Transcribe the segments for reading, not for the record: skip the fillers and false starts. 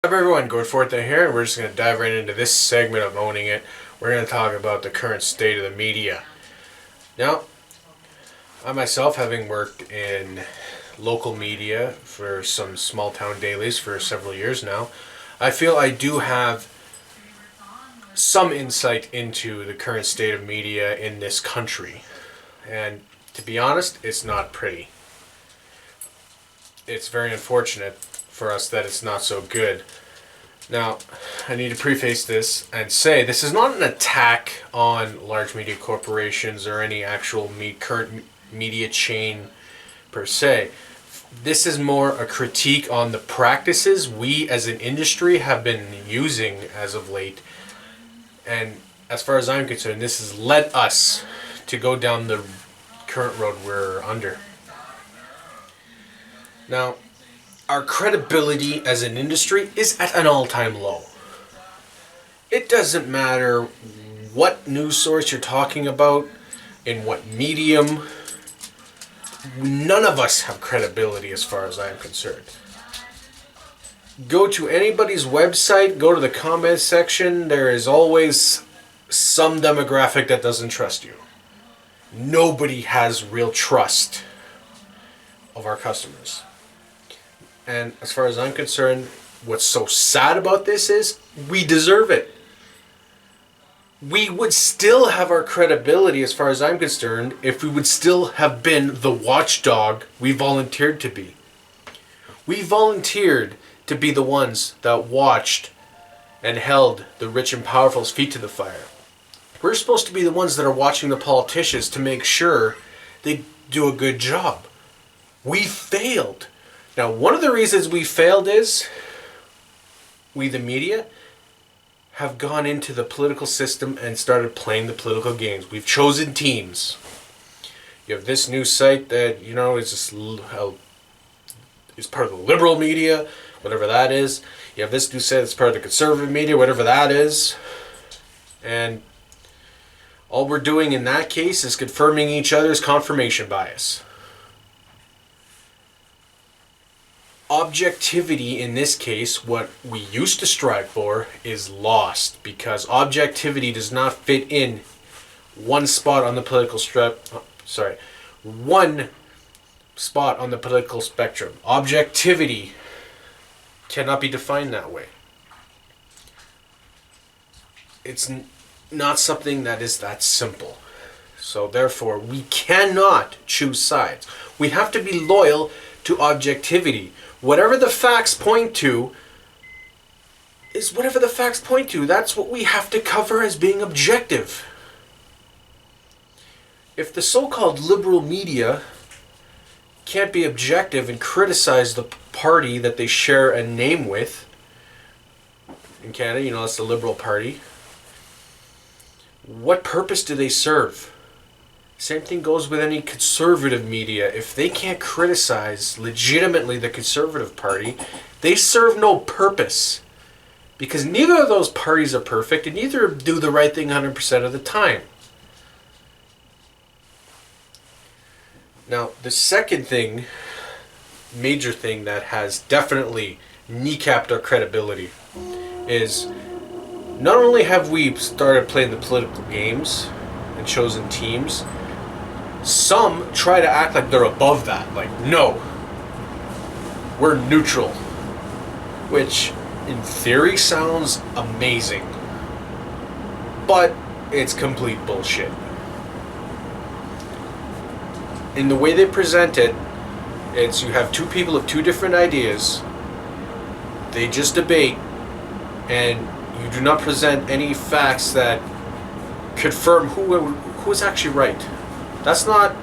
What's up everyone, Gord Fortin here, and we're just going to dive right into this segment of Owning It. We're going to talk about the current state of the media. Now, I myself, having worked in local media for some small town dailies for several years now, I feel I do have some insight into the current state of media in this country. And to be honest, it's not pretty. It's very unfortunate for us that it's not so good. Now, I need to preface this and say this is not an attack on large media corporations or any actual current media chain per se. This is more a critique on the practices we as an industry have been using as of late. And as far as I'm concerned, this has led us to go down the current road we're under. Now, our credibility as an industry is at an all-time low. It doesn't matter what news source you're talking about, in what medium. None of us have credibility as far as I'm concerned. Go to anybody's website, go to the comment section, there is always some demographic that doesn't trust you. Nobody has real trust of our customers. And as far as I'm concerned, what's so sad about this is we deserve it. We would still have our credibility as far as I'm concerned if we would still have been the watchdog we volunteered to be. We volunteered to be the ones that watched and held the rich and powerful's feet to the fire. We're supposed to be the ones that are watching the politicians to make sure they do a good job. We failed. Now, one of the reasons we failed is we, the media, have gone into the political system and started playing the political games. We've chosen teams. You have this new site that, is part of the liberal media, whatever that is. You have this new site that's part of the conservative media, whatever that is. And all we're doing in that case is confirming each other's confirmation bias. Objectivity in this case, what we used to strive for, is lost because objectivity does not fit in one spot on the political one spot on the political spectrum. Objectivity cannot be defined that way. It's not something that is that simple. So therefore, we cannot choose sides. We have to be loyal to objectivity. Whatever the facts point to is whatever the facts point to. That's what we have to cover as being objective. If the so-called liberal media can't be objective and criticize the party that they share a name with, in Canada, that's the Liberal Party, what purpose do they serve? Same thing goes with any conservative media. If they can't criticize legitimately the Conservative Party, they serve no purpose. Because neither of those parties are perfect and neither do the right thing 100% of the time. Now, the second thing, major thing that has definitely kneecapped our credibility is not only have we started playing the political games and chosen teams, some try to act like they're above that. Like, no, we're neutral. Which, in theory, sounds amazing. But it's complete bullshit. In the way they present it, it's you have two people of two different ideas. They just debate, and you do not present any facts that confirm who is actually right. That's not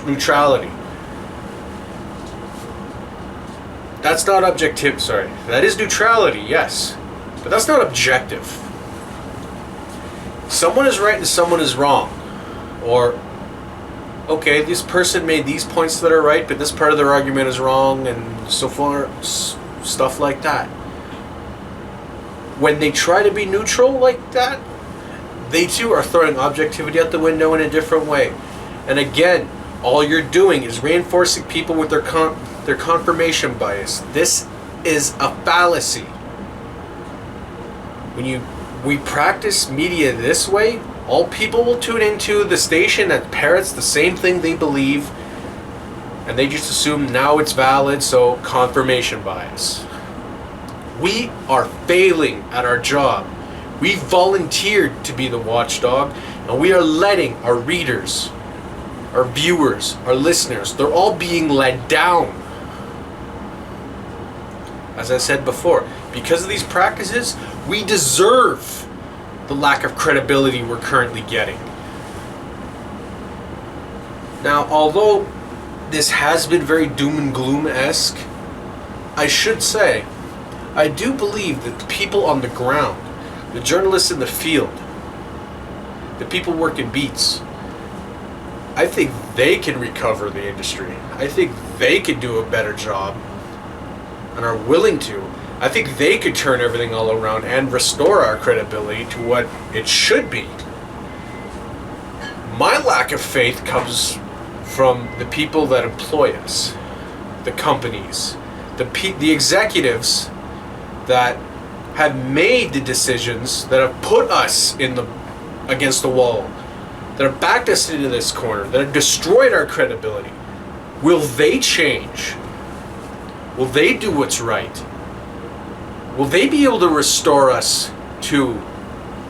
neutrality. That's not objective. Sorry. That is neutrality, yes. But that's not objective. Someone is right and someone is wrong. Or, okay, this person made these points that are right, but this part of their argument is wrong, and so far, stuff like that. When they try to be neutral like that, they too are throwing objectivity out the window in a different way. And again, all you're doing is reinforcing people with their confirmation bias. This is a fallacy. We practice media this way, all people will tune into the station that parrots the same thing they believe, and they just assume now it's valid, so confirmation bias. We are failing at our job. We volunteered to be the watchdog, and we are letting our readers, our viewers, our listeners, they're all being led down. As I said before, because of these practices, we deserve the lack of credibility we're currently getting. Now, although this has been very doom and gloom-esque, I should say, I do believe that the people on the ground, the journalists in the field, the people working beats, I think they can recover the industry. I think they could do a better job and are willing to. I think they could turn everything all around and restore our credibility to what it should be. My lack of faith comes from the people that employ us, the companies, the executives that have made the decisions that have put us against the wall, that have backed us into this corner, that have destroyed our credibility. Will they change? Will they do what's right? Will they be able to restore us to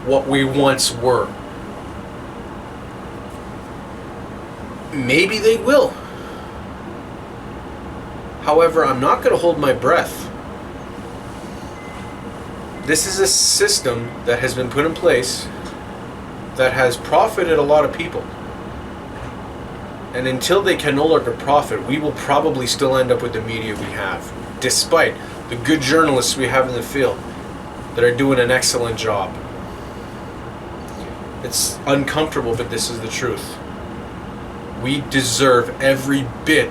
what we once were? Maybe they will. However, I'm not going to hold my breath. This is a system that has been put in place that has profited a lot of people. And until they can no longer profit, we will probably still end up with the media we have, despite the good journalists we have in the field that are doing an excellent job. It's uncomfortable, but this is the truth. We deserve every bit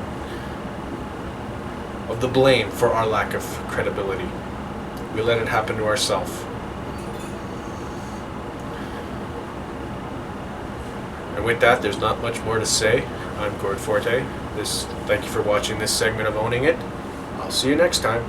of the blame for our lack of credibility. We let it happen to ourselves. And with that, there's not much more to say. I'm Gord Fortin. Thank you for watching this segment of Owning It. I'll see you next time.